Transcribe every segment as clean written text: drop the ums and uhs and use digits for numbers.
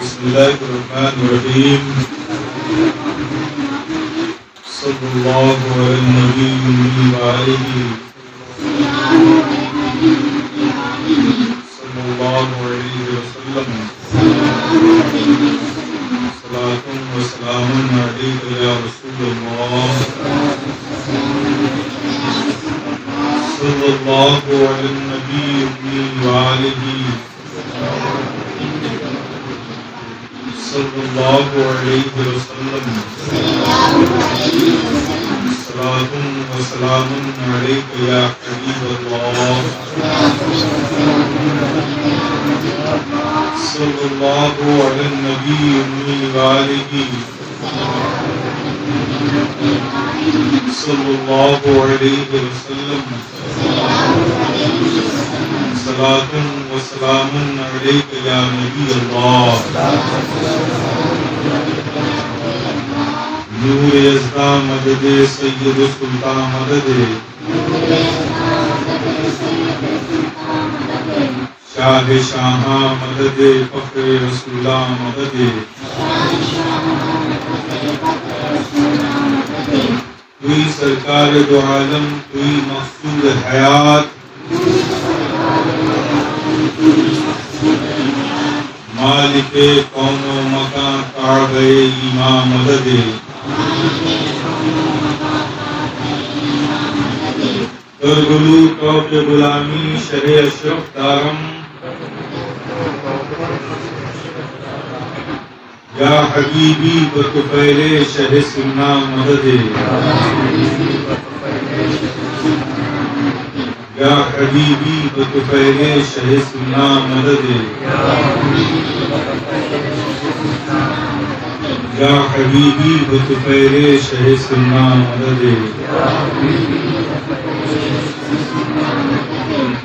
بسم الله الرحمن الرحيم. صلى الله على النبي وآله صلى الله عليه وسلم. صلاة وسلام عليك يا رسول الله. صلى الله على النبي وآله صلى الله عليه وسلم. صلاة وسلام عليك يا حبيب الله. صلى الله على النبي وآله صلى الله عليه وسلم. صلاة وسلام عليك يا نبي الله. نور یزدہ مدد سید سلطان مدد شاہ شاہاں مدد فخر رسولہ مدد توئی سرکار دو عالم توئی مقصود حیات مالک کون و مکان کعبہ ایمان مدد درگلو توب غلامی شرع اشرف دارم یا حبیبی بطفیل شہ سنہ مدد یا حبیبی بطفیل شہ سنہ مدد یا حبیبی بطفیل شہ سنہ مدد.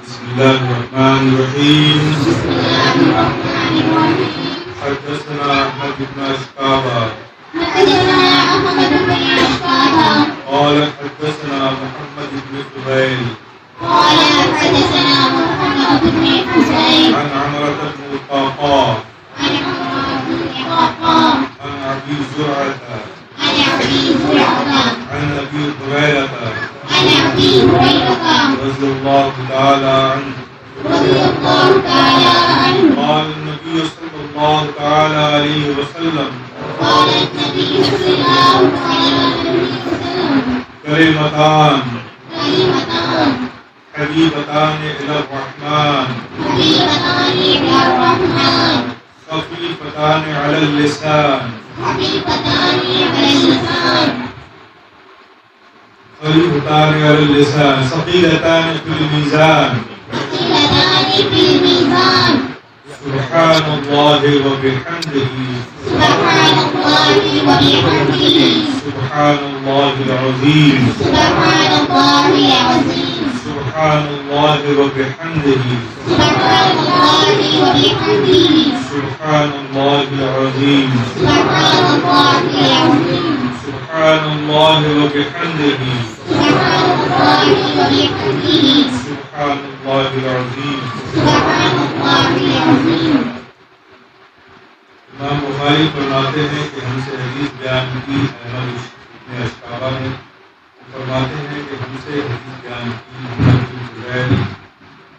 بسم اللہ الرحمن الرحیم. حدثنا احمد بن اشقابہ قال حدثنا محمد بن فضيل عن عمرة بن القعقاع عن أبي زرعة عن أبي هريرة رضي الله تعالى عنه قال النبي صلى الله تعالى عليه وسلم كلمتان حبيبتان إلى الرحمن خفيفتان على اللسان خفيفتان على اللسان ثقيلتان في الميزان. سبحان الله وبحمده سبحان الله العظيم سبحان الله وبحمده سبحان الله العظيم سبحان الله وبحمده سبحان الله العظيم. امام بخاری فرماتے ہیں کہ ہم سے حدیث بیان کی احمد بن اشقابہ نے. فرماتے ہیں کہ ہم سے حدیث بیان کی محمد بن فضیل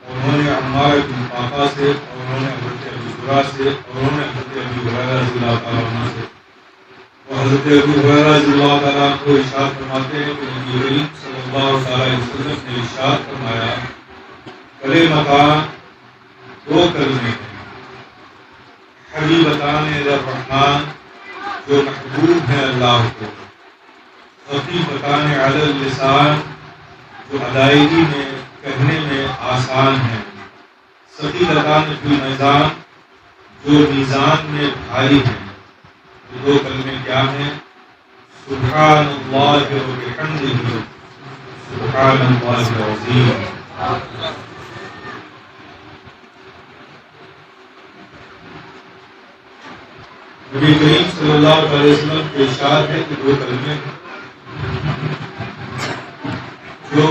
اور انہوں نے عمار بن قعقاع سے اور انہوں نے حضرت ابو زرعہ سے اور انہوں نے حضرت ابی ہریرہ رضی اللہ تعالیٰ عنہ سے. اور حضرت ابو ہریرہ رضی اللہ تعالیٰ عنہ کو ارشاد فرماتے ہیں کہ نبی کریم صلی اللہ علیہ وسلم نے ارشاد فرمایا کلمتان دو کلمے ہیں حبیبتان الی الرحمن جو محبوب ہیں اللہ کو خفیفتان علی اللسان جو ادائیگی میں کہنے میں آسان ہیں ثقیلتان فی المیزان جو میزان میں بھاری ہیں. دو کلمے کیا ہیں؟ سبحان اللہ وبحمدہ سبحان اللہ العظیم. نبی کریم صلی اللہ علیہ وسلم کے ارشاد ہے کہ دو کلمے جو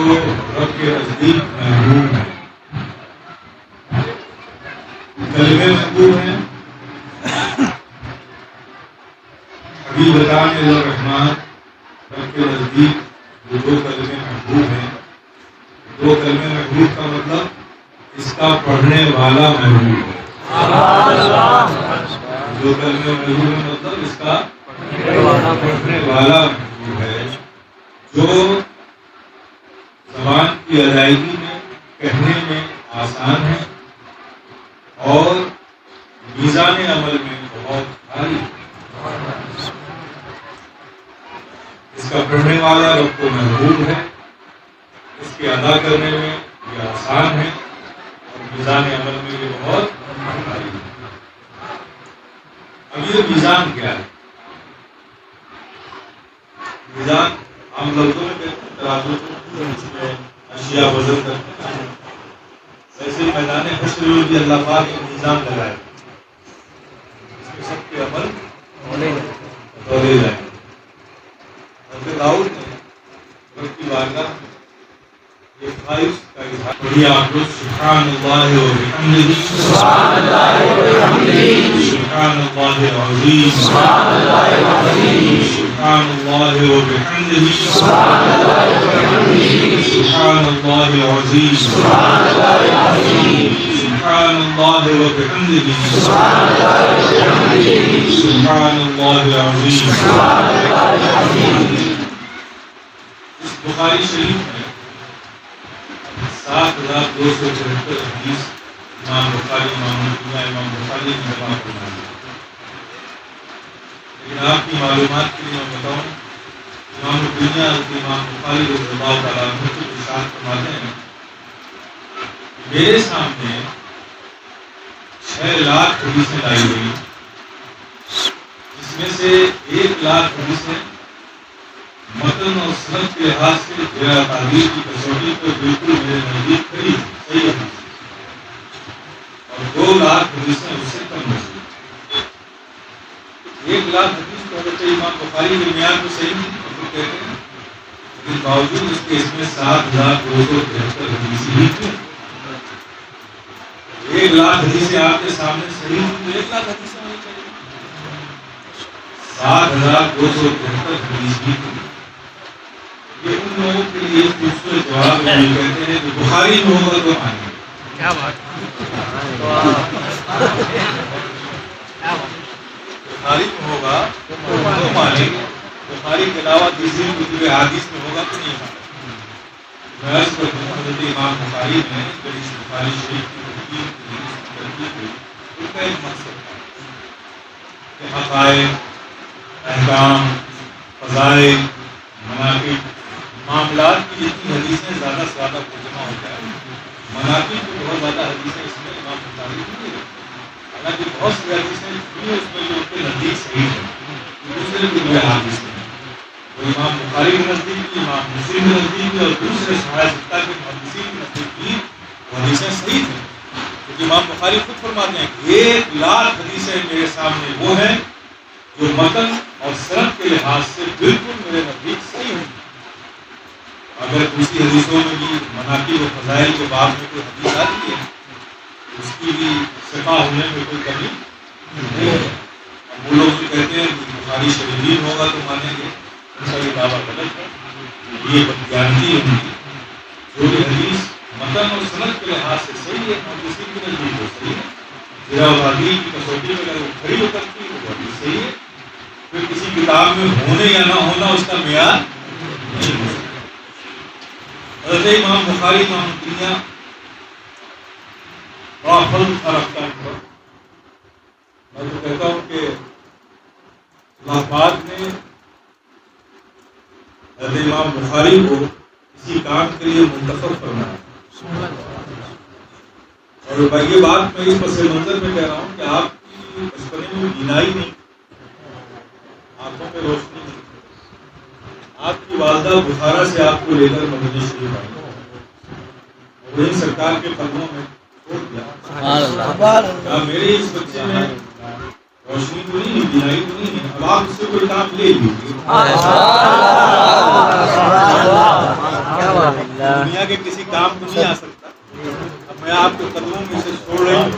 رب کے نزدیک محبوب ہیں، کلمے محبوب ہیں حبیبتان الرحمن رب کے نزدیک جو دو کلمے محبوب ہیں، دو کلمے محبوب کا مطلب اس کا پڑھنے والا محبوب ہے۔ دو کلمے محبوب کا مطلب اس کا پڑھنے والا محبوب ہے، جو زبان کی ادائیگی میں کہنے میں آسان ہے اور میزان عمل میں بہت بھاری ہے۔ اس کا پڑھنے والا رب کو محبوب ہے، اس کے ادا کرنے میں یہ آسان ہے اور میزان عمل میں یہ بہت بھاری ہے۔ اب یہ میزان کیا ہے؟ میزان عام لفظوں میں کہتے ہیں ترازو کو، اس میں اشیاء وزن کرتے ہیں، ایسے میدان حشر میں بھی اللہ پاک ایک میزان لگائے، اس میں سب کے عمل تولے جائیں۔ حضرت داؤد نے رب کی بارگاہ میں یہ خواہش کا اظہار پڑھی، آپ لوگ سبحان اللہ و بحمدہ، سبحان اللہ و بحمدہ، سبحان اللہ العظیم، سبحان اللہ العظیم، سبحان اللہ و بحمدہ، سبحان اللہ و بحمدہ، سبحان اللہ العظیم، سبحان اللہ العظیم، سبحان اللہ و بحمدہ، سبحان اللہ و بحمدہ، سبحان اللہ العظیم، سبحان اللہ العظیم۔ اس بخاری شریف میں 7274 حدیث امام بخاری امام بخاری نے جمع فرمائی ہے۔ لیکن آپ کی معلومات کے لیے میں بتاؤں، امام الدنیا امام بخاری رضی اللہ تعالیٰ عنہ کو ارشاد فرماتے ہیں، میرے سامنے 6 لاکھ حدیثیں لائی گئی، جس میں سے 1 لاکھ حدیثیں متن اور سند کے لحاظ سے میرا تعبیر کی کسوٹی پر بالکل میرے نزدیک کھری صحیح حدیث، اور 2 لاکھ حدیثیں اس سے کم مشہور۔ 1 لاکھ حدیث تو حضرت امام بخاری درمیان میں صحیح نہیں کہتے ہیں، لیکن باوجود اس کے اس میں 7273 حدیثیں ہی تھیں۔ 1 لاکھ حدیثیں آپ کے سامنے صحیح تھیں تو 1 لاکھ حدیثیں ہونی چاہیے، 7273 حدیث ہی تھیں۔ یہ ان لوگوں کے لیے خوبصورت جواب ہے، کہتے ہیں کہ بخاری میں ہوگا تو مانیں گے۔ کیا بات بخاری میں ہوگا تو مانیں گے، بخاری کے علاوہ دوسری کتب احادیث میں ہوگا تو نہیں مانیں گے۔ حضرت امام بخاری نے جب اس بخاری شریف کی ترتیب ہوئی، ان کا ایک مقصد تھا کہ حقائق، احکام، فضائل، مناقب، معاملات کی جتنی حدیثیں زیادہ سے زیادہ ترجمہ ہو جائے۔ مناقب کی بہت زیادہ حدیثیں اس میں امام بخاری کی نہیں، حالانکہ بہت سی حدیثیں بھی اس میں جو ان کے نزدیک صحیح ہیں، دوسرے کتب احادیث میں وہ امام بخاری کے نزدیک بھی، امام مسلم کے نزدیک بھی، اور دوسرے صحابہ ستہ کے محدثین کے نزدیک بھی وہ حدیثیں صحیح تھیں، کیونکہ امام بخاری خود فرماتے ہیں کہ 1 لاکھ حدیثیں میرے سامنے وہ ہیں جو متن اور سند کے لحاظ سے بالکل میرے نزدیک صحیح ہیں۔ اگر دوسری حدیثوں میں بھی مناقب و فضائل کے باب میں کوئی حدیث آتی ہے، اس کی بھی ثقہ ہونے میں کوئی کمی نہیں ہے۔ اب وہ لوگ جو کہتے ہیں کہ بخاری شریفین ہوگا تو مانیں گے، ان کا یہ دعویٰ غلط ہے، یہ بدگانتی ہے۔ جو بھی حدیث متن اور سند کے لحاظ سے صحیح ہے اور کسی کے نزدیک وہ صحیح ہے، ذرا وادی کی کسوٹی میں اگر وہ کھڑی اترتی ہے وہ حدیث صحیح ہے، پھر کسی کتاب میں ہونے یا نہ ہونا اس کا معیار نہیں ہو سکتا۔ حضرت امام بخاری امام الدنیا بڑا فضل تھا رکھتا ہے۔ میں تو کہتا ہوں کہ اللہ پاک نے حضرت امام بخاری کو اسی کام کے لیے منتخب فرمایا، اور یہ بات میں اس پس منظر میں کہہ رہا ہوں کہ آپ کی بچپنے میں بینائی نہیں، آنکھوں میں روشنی نہیں، آپ کی والدہ بخارا سے آپ کو لے کر مدینہ شریف آئی اور وہیں سرکار کے قدموں میں چھوڑ دیا۔ میرے اس بچے میں روشنی تو نہیں ہے، بینائی تو نہیں ہے، اب آپ اس سے کوئی کام لے لیجیے۔ دنیا کے کسی کام کو نہیں آ سکتا، اب میں آپ کے قدموں میں سے چھوڑ رہی ہوں،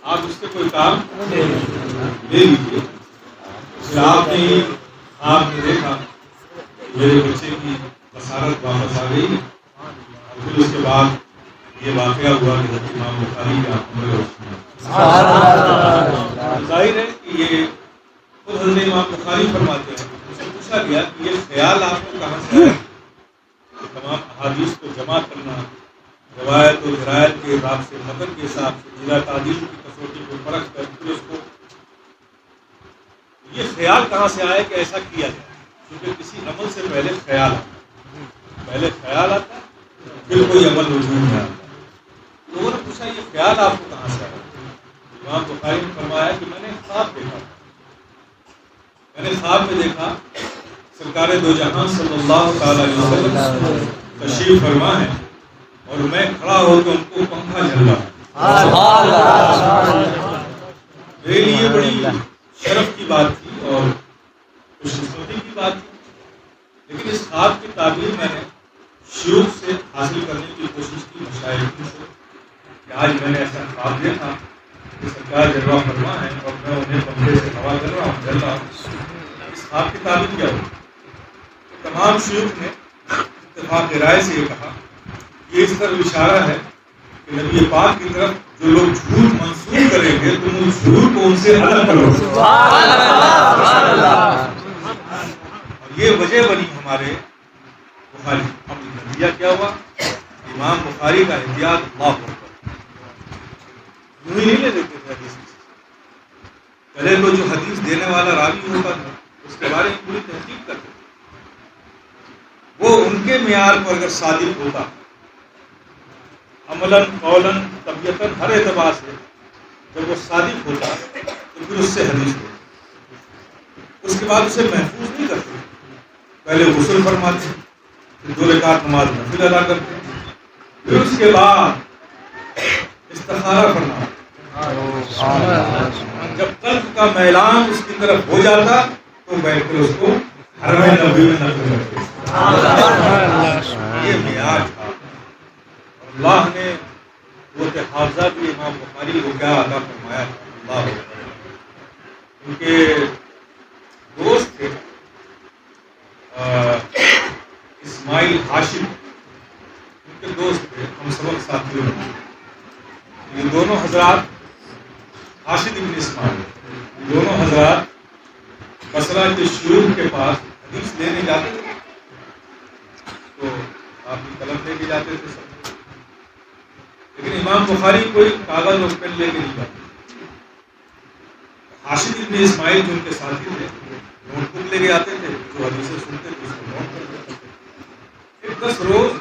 آپ اس سے کوئی کام لے لیجیے۔ آپ نے ہی خواب میں دیکھا میرے بچے کی بصارت واپس آ گئی، اور پھر اس کے بعد یہ واقعہ ہوا کہ حضرت امام بخاری کی آنکھوں میں روشنی آئی۔ ظاہر ہے کہ یہ خود حضرت امام بخاری فرماتے ہیں، اس سے پوچھا گیا کہ یہ خیال آپ کو کہاں سے آیا؟ تمام احادیث کو جمع کرنا، روایت و درایت کے حساب سے، متن کے حساب سے، جرح تعدیل کی کسوٹی کو پرکھ کر پھر اس کو، یہ خیال کہاں سے آیا کہ ایسا کیا جائے؟ کیونکہ کسی عمل سے پہلے خیال آتا، پہلے خیال آتا پھر کوئی عمل وجود میں آتا۔ لوگوں نے پوچھا یہ خیال آپ کو کہاں سے آیا؟ امام بخاری نے فرمایا کہ میں نے خواب دیکھا، میں نے خواب میں دیکھا سرکار دو جہاں صلی اللہ تعالی علیہ وسلم تشریف فرما ہے اور میں کھڑا ہو کے ان کو پنکھا جھل رہا ہوں۔ میرے لیے بڑی شرف کی بات تھی اور خوش قسمتی کی بات تھی، لیکن اس خواب کی تعبیر میں نے شیوخ سے حاصل کرنے کی کوشش کی، مشائخین سے، کہ آج میں نے ایسا خواب دیکھا کہ سرکار جلوہ فرما ہے اور میں انہیں پنکھے سے ہوا کر رہا ہوں، جل رہا ہوں، اس خواب کی تعبیر کیا ہوگی؟ تمام شیوخ نے اتفاق رائے سے یہ کہا یہ اس طرح اشارہ ہے کہ نبی پاک کی طرف جو لوگ جھوٹ منسوخ کریں گے تم اس جھوٹ کو ان سے الگ کرو۔ اور یہ وجہ بنی ہمارے بخاری۔ اب نتیجہ کیا ہوا؟ امام بخاری کا احتیاط اللہ اکبر، یوں ہی نہیں لے دیتے تھے حدیث۔ پہلے تو جو حدیث دینے والا راوی ہوتا تھا اس کے بارے میں پوری تحقیق کرتے تھے، وہ ان کے معیار پر اگر صادق ہوتا، عملاً قولاً طبیعتاً ہر اعتبار سے جب وہ صادق ہوتا تو پھر اس سے حدیث ہوتی، اس کے بعد اسے محفوظ نہیں کرتے، پہلے غسل فرماتے، پھر 2 رکعت نماز نفل ادا کرتے، پھر اس کے بعد استخارہ فرماتے۔ جب قلب کا میلان اس کی طرف ہو جاتا تو بیٹھ کر اس کو حرم نبوی میں نقل کرتے۔ یہ معیار تھا، اللہ نے قوت حافظہ بھی امام بخاری کو کیا عطا فرمایا تھا۔ اللہ ان کے دوست تھے اسماعیل ہاشم، ان کے دوست تھے، ہم سبق ساتھیوں میں، یہ دونوں حضرات راشد ابن اسماعیل، یہ دونوں حضرات بصرہ کے شیوخ کے پاس حدیث لینے جاتے تھے، تو آپ کی قلم لے کے جاتے تھے سب، لیکن امام بخاری کوئی کاغذ اور پین لے کے نہیں جاتے۔ راشد ابن اسماعیل جو ان کے ساتھی تھے نوٹ بک لے کے آتے تھے، جو حدیثیں سنتے تھے اس کو نوٹ کر دیتے تھے۔ پھر 10 روز